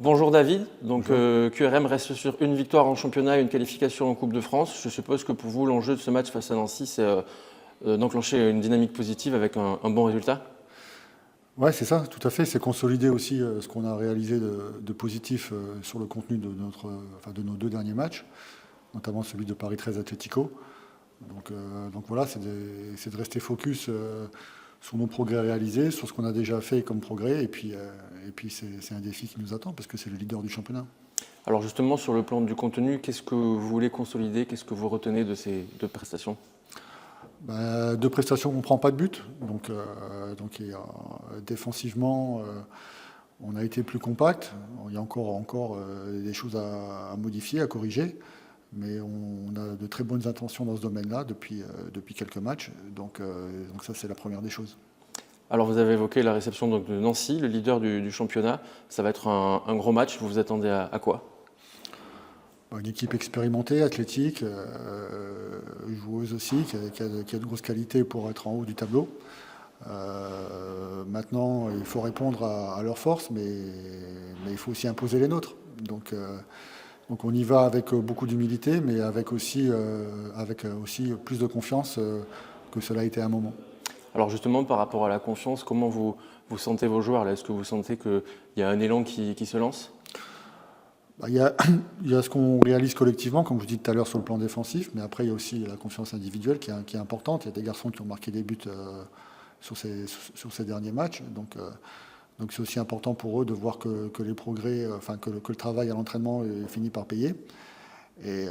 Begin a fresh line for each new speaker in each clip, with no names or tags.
Bonjour David, donc
Bonjour.
QRM reste sur une victoire en championnat et une qualification en Coupe de France. Je suppose que pour vous, l'enjeu de ce match face à Nancy, c'est d'enclencher une dynamique positive avec un bon résultat.
Ouais, c'est ça, tout à fait. C'est consolider aussi ce qu'on a réalisé de positif sur le contenu de nos deux derniers matchs, notamment celui de Paris 13 Atlético. Donc voilà, c'est de rester focus sur nos progrès réalisés, sur ce qu'on a déjà fait comme progrès, et puis c'est un défi qui nous attend parce que c'est le leader du championnat.
Alors justement, sur le plan du contenu, qu'est-ce que vous voulez consolider? Qu'est-ce que vous retenez de ces deux prestations?
Deux prestations, on ne prend pas de but, défensivement, on a été plus compact. Il y a encore des choses à modifier, à corriger, mais on a de très bonnes intentions dans ce domaine-là depuis quelques matchs. Donc ça, c'est la première des choses.
Alors vous avez évoqué la réception donc, de Nancy, le leader du championnat. Ça va être un gros match. Vous vous attendez à quoi?
Une équipe expérimentée, athlétique, joueuse aussi, qui a de grosses qualités pour être en haut du tableau. Maintenant, il faut répondre à leurs forces, mais il faut aussi imposer les nôtres. Donc on y va avec beaucoup d'humilité, mais avec aussi plus de confiance que cela a été à un moment.
Alors justement, par rapport à la confiance, comment vous sentez vos joueurs là? Est-ce que vous sentez qu'il y a un élan qui se lance?
Il y a ce qu'on réalise collectivement, comme je vous dis tout à l'heure, sur le plan défensif, mais après, il y a aussi la confiance individuelle qui est importante. Il y a des garçons qui ont marqué des buts sur ces derniers matchs. Donc c'est aussi important pour eux de voir que les progrès, que le travail à l'entraînement finit par payer. Et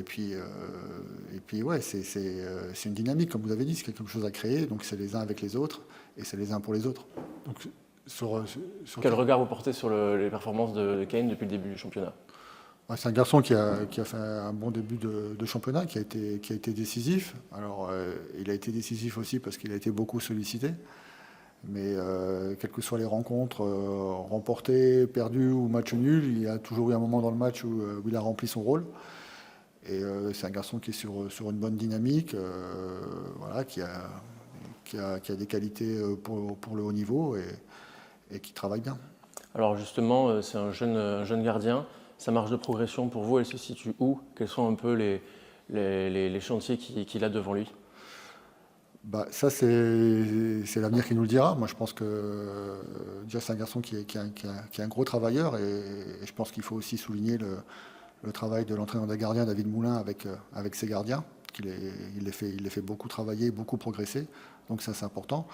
puis ouais, c'est une dynamique, comme vous avez dit, c'est quelque chose à créer. Donc c'est les uns avec les autres et c'est les uns pour les autres. Donc,
Quel regard vous portez sur les performances de Kane depuis le début du championnat?
C'est un garçon qui a fait un bon début de championnat, qui a été décisif. Alors, il a été décisif aussi parce qu'il a été beaucoup sollicité. Mais quelles que soient les rencontres, remportées, perdues ou match nul, il y a toujours eu un moment dans le match où il a rempli son rôle. Et c'est un garçon qui est sur une bonne dynamique, voilà, qui a des qualités pour le haut niveau et qui travaille bien.
Alors justement, c'est un jeune gardien. Sa marge de progression pour vous, elle se situe où? Quels sont un peu les chantiers qu'il a devant lui?
Ça, c'est l'avenir qui nous le dira. Moi, je pense que déjà, c'est un garçon qui est un gros travailleur et je pense qu'il faut aussi souligner le travail de l'entraîneur des gardiens, David Moulin, avec ses gardiens. Il les fait beaucoup travailler, beaucoup progresser. Donc ça, c'est important.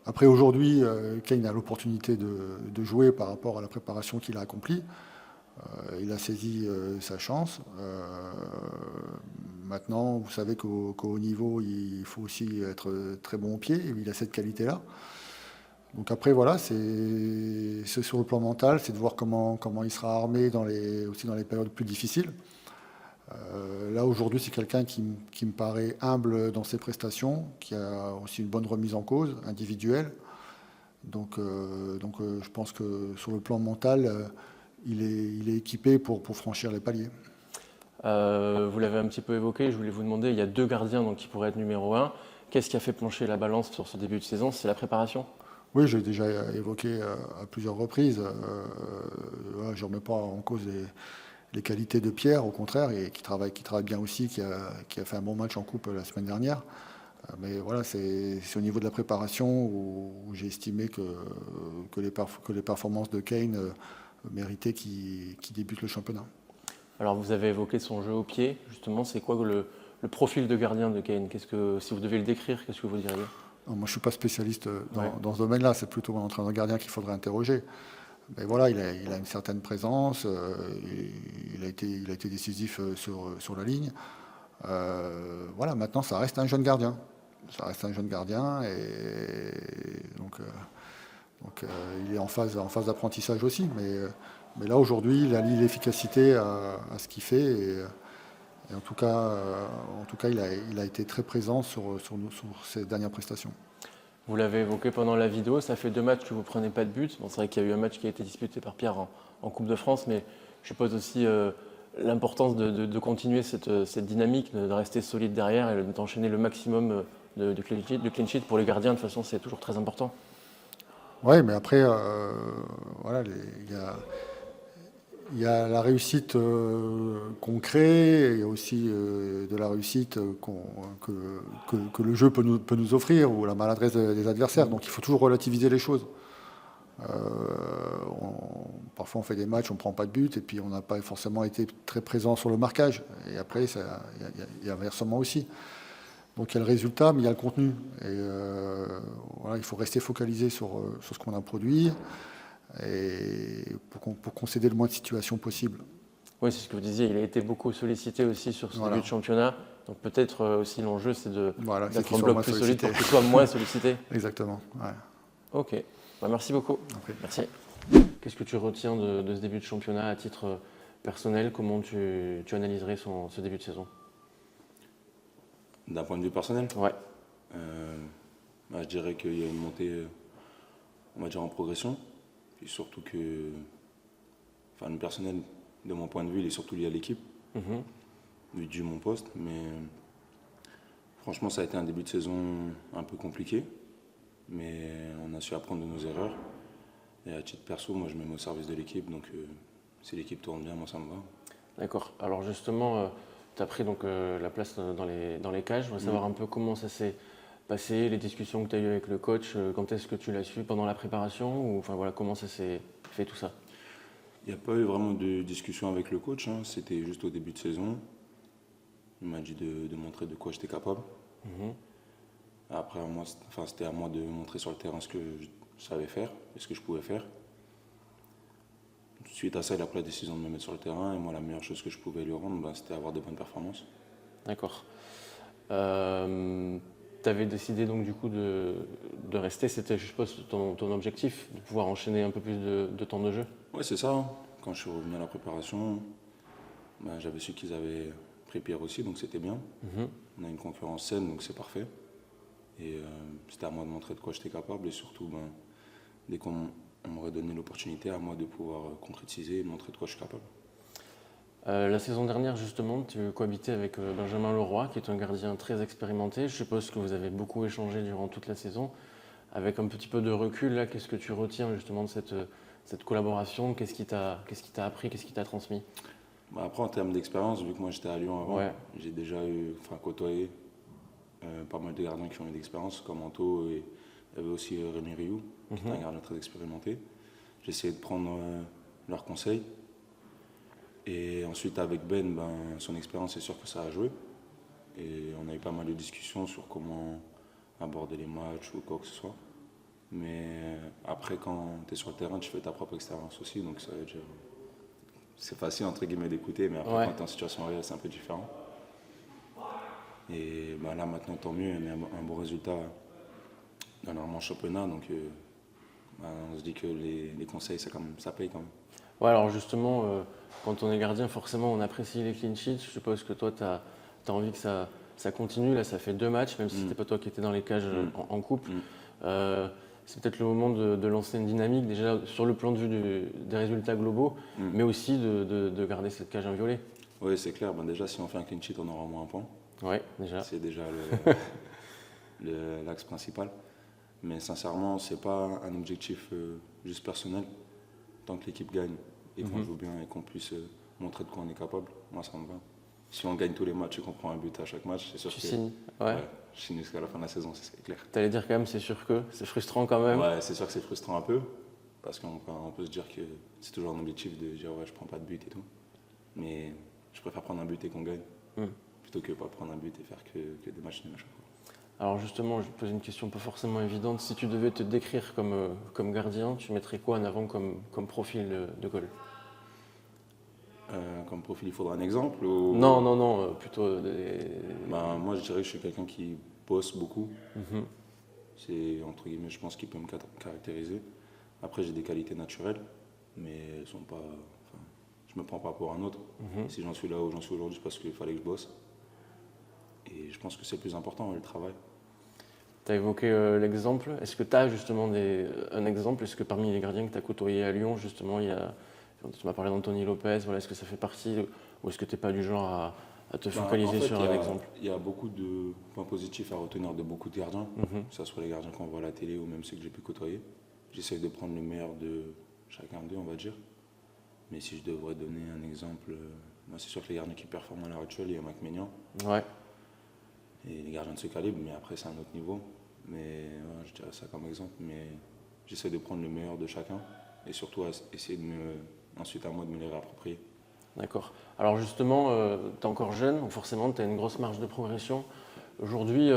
Après, aujourd'hui, Kane a l'opportunité de jouer par rapport à la préparation qu'il a accomplie. Il a saisi sa chance. Maintenant, vous savez qu'au haut niveau, il faut aussi être très bon au pied. Et il a cette qualité-là. Donc après, voilà, c'est sur le plan mental, c'est de voir comment il sera armé aussi dans les périodes plus difficiles. Là, aujourd'hui, c'est quelqu'un qui me paraît humble dans ses prestations, qui a aussi une bonne remise en cause individuelle. Donc, je pense que sur le plan mental, il est équipé pour franchir les paliers.
Vous l'avez un petit peu évoqué, je voulais vous demander, il y a deux gardiens donc, qui pourraient être numéro un. Qu'est-ce qui a fait pencher la balance sur ce début de saison? C'est la préparation?
Oui, j'ai déjà évoqué à plusieurs reprises. Je ne remets pas en cause les qualités de Pierre, au contraire, et qui travaille bien aussi, qui a fait un bon match en coupe la semaine dernière. Mais voilà, c'est au niveau de la préparation où j'ai estimé que les performances de Kane méritaient qu'il débute le championnat.
Alors vous avez évoqué son jeu au pied, justement, c'est quoi le profil de gardien de Kane? Si vous devez le décrire, qu'est-ce que vous diriez?
Non, moi, je ne suis pas spécialiste dans ce domaine-là, c'est plutôt un entraîneur gardien qu'il faudrait interroger. Mais voilà, il a une certaine présence, il a été décisif sur la ligne. Voilà, maintenant, ça reste un jeune gardien. Ça reste un jeune gardien et donc il est en phase d'apprentissage aussi. Mais là, aujourd'hui, il allie l'efficacité à ce qu'il fait et en tout cas, il a été très présent sur ses dernières prestations.
Vous l'avez évoqué pendant la vidéo, ça fait 2 matchs que vous ne prenez pas de but. Bon, c'est vrai qu'il y a eu un match qui a été disputé par Pierre en Coupe de France, mais je suppose aussi l'importance de continuer cette dynamique, de rester solide derrière et d'enchaîner le maximum de clean sheet pour les gardiens. De toute façon, c'est toujours très important.
Ouais, mais après, voilà, il y a la réussite qu'on crée, et il y a aussi de la réussite que le jeu peut nous offrir, ou la maladresse des adversaires. Donc il faut toujours relativiser les choses. Parfois on fait des matchs, on ne prend pas de but, et puis on n'a pas forcément été très présent sur le marquage. Et après, il y a inversement aussi. Donc il y a le résultat, mais il y a le contenu. Et voilà, il faut rester focalisé sur ce qu'on a produit, et pour concéder le moins de situations possible.
Oui, c'est ce que vous disiez, il a été beaucoup sollicité aussi sur ce
Voilà.
début de championnat. Donc peut-être aussi l'enjeu, c'est
Voilà, c'est
d'être
qu'il
un
soit
bloc
moins
plus solide
sollicité.
pour qu'il soit moins sollicité.
Exactement. Ouais.
Ok, bah, merci beaucoup.
Après.
Merci. Qu'est-ce que tu retiens de ce début de championnat à titre personnel? Comment tu analyserais ce début de saison?
D'un point de vue personnel,
Ouais.
bah, je dirais qu'il y a une montée, on va dire, en progression. Puis surtout que, enfin, le personnel, de mon point de vue, il est surtout lié à l'équipe, vu du mon poste. Mais franchement, ça a été un début de saison un peu compliqué. Mais on a su apprendre de nos erreurs. Et à titre perso, moi, je me mets au service de l'équipe. Donc, si l'équipe tourne bien, moi, ça me va.
D'accord. Alors justement, tu as pris donc, la place dans les cages. Je voudrais savoir un peu comment ça s'est passé, les discussions que tu as eues avec le coach, quand est-ce que tu l'as su pendant la préparation, ou enfin voilà, comment ça s'est fait tout ça?
Il n'y a pas eu vraiment de discussion avec le coach, hein. C'était juste au début de saison. Il m'a dit de montrer de quoi j'étais capable. Après, moi, c'était à moi de montrer sur le terrain ce que je savais faire et ce que je pouvais faire. Suite à ça, il a pris la décision de me mettre sur le terrain, et moi, la meilleure chose que je pouvais lui rendre, c'était avoir de bonnes performances.
D'accord. Tu avais décidé donc du coup de rester, c'était je suppose ton objectif, de pouvoir enchaîner un peu plus de temps de jeu?
Ouais, c'est ça, hein. Quand je suis revenu à la préparation, j'avais su qu'ils avaient pris Pierre aussi, donc c'était bien. On a une concurrence saine, donc c'est parfait. Et c'était à moi de montrer de quoi j'étais capable, et surtout, dès qu'on m'aurait donné l'opportunité, à moi de pouvoir concrétiser et montrer de quoi je suis capable.
La saison dernière, justement, tu cohabitais avec Benjamin Leroy, qui est un gardien très expérimenté. Je suppose que vous avez beaucoup échangé durant toute la saison. Avec un petit peu de recul, là, qu'est-ce que tu retiens justement de cette collaboration? Qu'est-ce qui t'a appris, qu'est-ce qui t'a transmis?
Après, en termes d'expérience, vu que moi j'étais à Lyon avant,
Ouais.
j'ai déjà côtoyé pas mal de gardiens qui ont eu d'expérience, comme Anto, et il y avait aussi Rémi Rioux, qui est un gardien très expérimenté. J'ai essayé de prendre leurs conseils. Et ensuite, avec Ben, son expérience, c'est sûr que ça a joué. Et on a eu pas mal de discussions sur comment aborder les matchs ou quoi que ce soit. Mais après, quand tu es sur le terrain, tu fais ta propre expérience aussi. Donc c'est facile, entre guillemets, d'écouter. Mais après, quand tu es en situation réelle, c'est un peu différent. Et là, maintenant, tant mieux. On a un bon résultat dans le championnat. Donc, on se dit que les conseils, ça paye quand même.
Ouais, alors justement, quand on est gardien, forcément, on apprécie les clean sheets. Je suppose que toi, tu as envie que ça continue. Là, ça fait 2 matchs, même si ce n'était pas toi qui étais dans les cages en coupe. C'est peut-être le moment de lancer une dynamique, déjà sur le plan de vue des résultats globaux, mais aussi de garder cette cage inviolée.
Oui, c'est clair. Déjà, si on fait un clean sheet, on aura moins un point.
Oui, déjà.
C'est déjà l'axe principal. Mais sincèrement, ce n'est pas un objectif juste personnel. Tant que l'équipe gagne et qu'on joue bien et qu'on puisse montrer de quoi on est capable, moi ça me va. Si on gagne tous les matchs et qu'on prend un but à chaque match, c'est sûr que...
Tu signes? Ouais.
Je signe jusqu'à la fin de la saison, c'est clair.
T'allais dire quand même, c'est sûr que c'est frustrant quand même.
Ouais, c'est sûr que c'est frustrant un peu, parce qu'on peut se dire que c'est toujours un objectif de dire ouais, je prends pas de but et tout. Mais je préfère prendre un but et qu'on gagne, plutôt que pas prendre un but et faire que des matchs nuls à chaque fois.
Alors justement, je te pose une question pas forcément évidente. Si tu devais te décrire comme gardien, tu mettrais quoi en avant comme profil de goal?
Comme profil, il faudra un exemple ou...
Non, plutôt
moi, je dirais que je suis quelqu'un qui bosse beaucoup. C'est, entre guillemets, je pense qu'il peut me caractériser. Après, j'ai des qualités naturelles, mais elles sont pas... je me prends pas pour un autre. Si j'en suis là où j'en suis aujourd'hui, c'est parce qu'il fallait que je bosse. Et je pense que c'est le plus important, le travail.
Tu as évoqué l'exemple. Est-ce que tu as justement un exemple? Est-ce que parmi les gardiens que tu as côtoyés à Lyon, justement, tu m'as parlé d'Anthony Lopez, voilà, est-ce que ça fait partie, ou est-ce que tu n'es pas du genre à te focaliser sur un exemple?
Il y a beaucoup de points positifs à retenir de beaucoup de gardiens, que ce soit les gardiens qu'on voit à la télé ou même ceux que j'ai pu côtoyer. j'essaie de prendre le meilleur de chacun d'eux, on va dire. Mais si je devrais donner un exemple, moi c'est sûr que les gardiens qui performent à l'heure actuelle, il y a Mac Maignan.
Ouais.
Et les gardiens de ce calibre, mais après c'est un autre niveau. Mais je dirais ça comme exemple. Mais j'essaie de prendre le meilleur de chacun et surtout essayer ensuite à moi de me les réapproprier.
D'accord. Alors justement, tu es encore jeune, donc forcément tu as une grosse marge de progression. Aujourd'hui,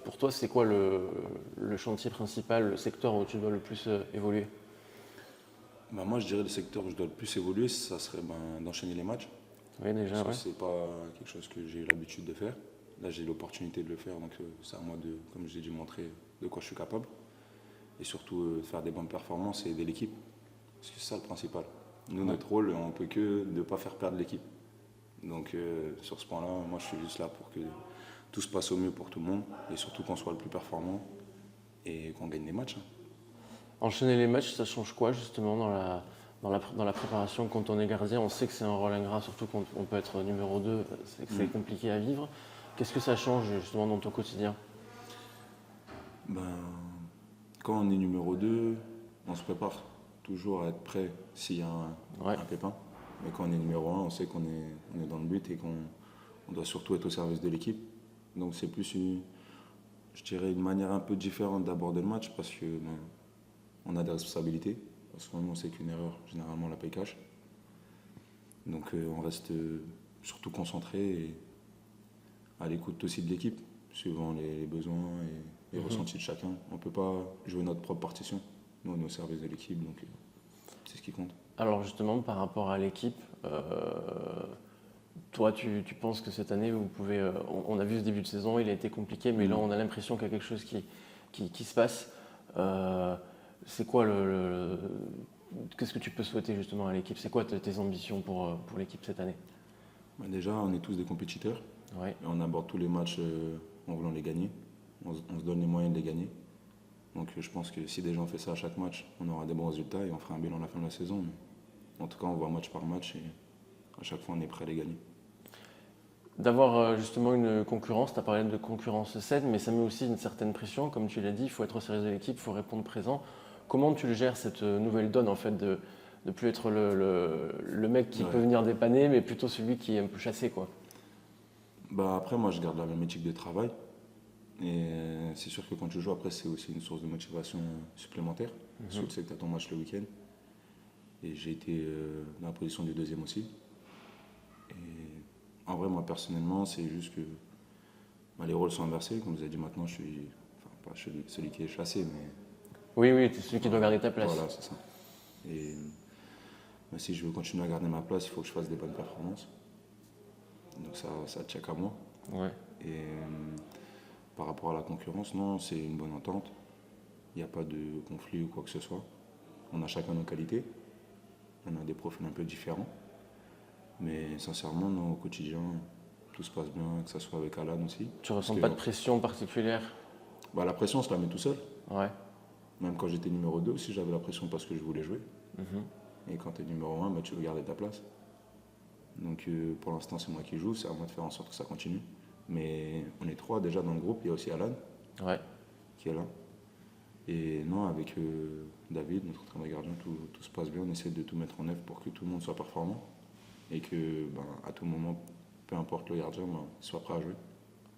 pour toi, c'est quoi le chantier principal, le secteur où tu dois le plus évoluer?
Moi je dirais le secteur où je dois le plus évoluer, ça serait d'enchaîner les matchs.
Oui, déjà,
Parce que
ouais.
c'est pas quelque chose que j'ai l'habitude de faire. Là, j'ai l'opportunité de le faire, donc c'est à moi de, comme je l'ai dit, montrer de quoi je suis capable. Et surtout, de faire des bonnes performances et aider l'équipe. Parce que c'est ça le principal. Nous, notre rôle, on ne peut que de ne pas faire perdre l'équipe. Donc, sur ce point-là, moi, je suis juste là pour que tout se passe au mieux pour tout le monde. Et surtout qu'on soit le plus performant et qu'on gagne des matchs.
Enchaîner les matchs, ça change quoi justement dans la préparation quand on est gardien? On sait que c'est un rôle ingrat, surtout quand on peut être numéro 2, c'est que c'est compliqué à vivre. Qu'est-ce que ça change justement dans ton quotidien?
Quand on est numéro 2, on se prépare toujours à être prêt s'il y a un pépin. Mais quand on est numéro 1, on sait qu'on est dans le but et qu'on doit surtout être au service de l'équipe. Donc c'est plus, je dirais, une manière un peu différente d'aborder le match parce que on a des responsabilités. Parce que nous, on sait qu'une erreur, généralement, on la paye cash. Donc on reste surtout concentré et à l'écoute aussi de l'équipe, suivant les besoins et les ressentis de chacun. On ne peut pas jouer notre propre partition. Nous, on est au service de l'équipe, donc c'est ce qui compte.
Alors justement, par rapport à l'équipe, toi, tu penses que cette année, vous pouvez... on a vu ce début de saison, il a été compliqué, mais là, on a l'impression qu'il y a quelque chose qui se passe. C'est quoi qu'est-ce que tu peux souhaiter justement à l'équipe? C'est quoi tes ambitions pour l'équipe cette année?
Déjà, on est tous des compétiteurs.
Ouais.
Et on aborde tous les matchs en voulant les gagner. On se donne les moyens de les gagner. Donc je pense que si déjà on fait ça à chaque match, on aura des bons résultats et on fera un bilan à la fin de la saison. Mais en tout cas, on voit match par match et à chaque fois, on est prêt à les gagner.
D'avoir justement une concurrence, tu as parlé de concurrence saine, mais ça met aussi une certaine pression. Comme tu l'as dit, il faut être au service de l'équipe, il faut répondre présent. Comment tu le gères cette nouvelle donne en fait de ne plus être le mec qui peut venir dépanner, mais plutôt celui qui est un peu chassé, quoi?
Après, moi, je garde la même éthique de travail. Et c'est sûr que quand tu joues, après, c'est aussi une source de motivation supplémentaire. Parce que tu sais que tu as ton match le week-end. Et j'ai été dans la position du deuxième aussi. Et en vrai, moi, personnellement, c'est juste que les rôles sont inversés. Comme vous avez dit, maintenant, je suis... Enfin, pas celui qui est chassé, mais...
Oui, tu es celui qui doit garder ta place.
Voilà, c'est ça. Et si je veux continuer à garder ma place, il faut que je fasse des bonnes performances. Donc ça tient qu'à moi.
Ouais.
Et par rapport à la concurrence, non, c'est une bonne entente. Il n'y a pas de conflit ou quoi que ce soit. On a chacun nos qualités. On a des profils un peu différents. Mais sincèrement, non, au quotidien, tout se passe bien, que ce soit avec Alan aussi.
Tu ressens pas de pression particulière?
La pression, on se la met tout seul.
Ouais.
Même quand j'étais numéro 2 aussi, j'avais la pression parce que je voulais jouer. Et quand tu es numéro 1, tu veux garder ta place. Donc pour l'instant, c'est moi qui joue, c'est à moi de faire en sorte que ça continue. Mais on est 3 déjà dans le groupe, il y a aussi Alan qui est là. Et non, avec David, notre entraîneur gardien, tout se passe bien, on essaie de tout mettre en œuvre pour que tout le monde soit performant. Et que à tout moment, peu importe le gardien, il soit prêt à jouer.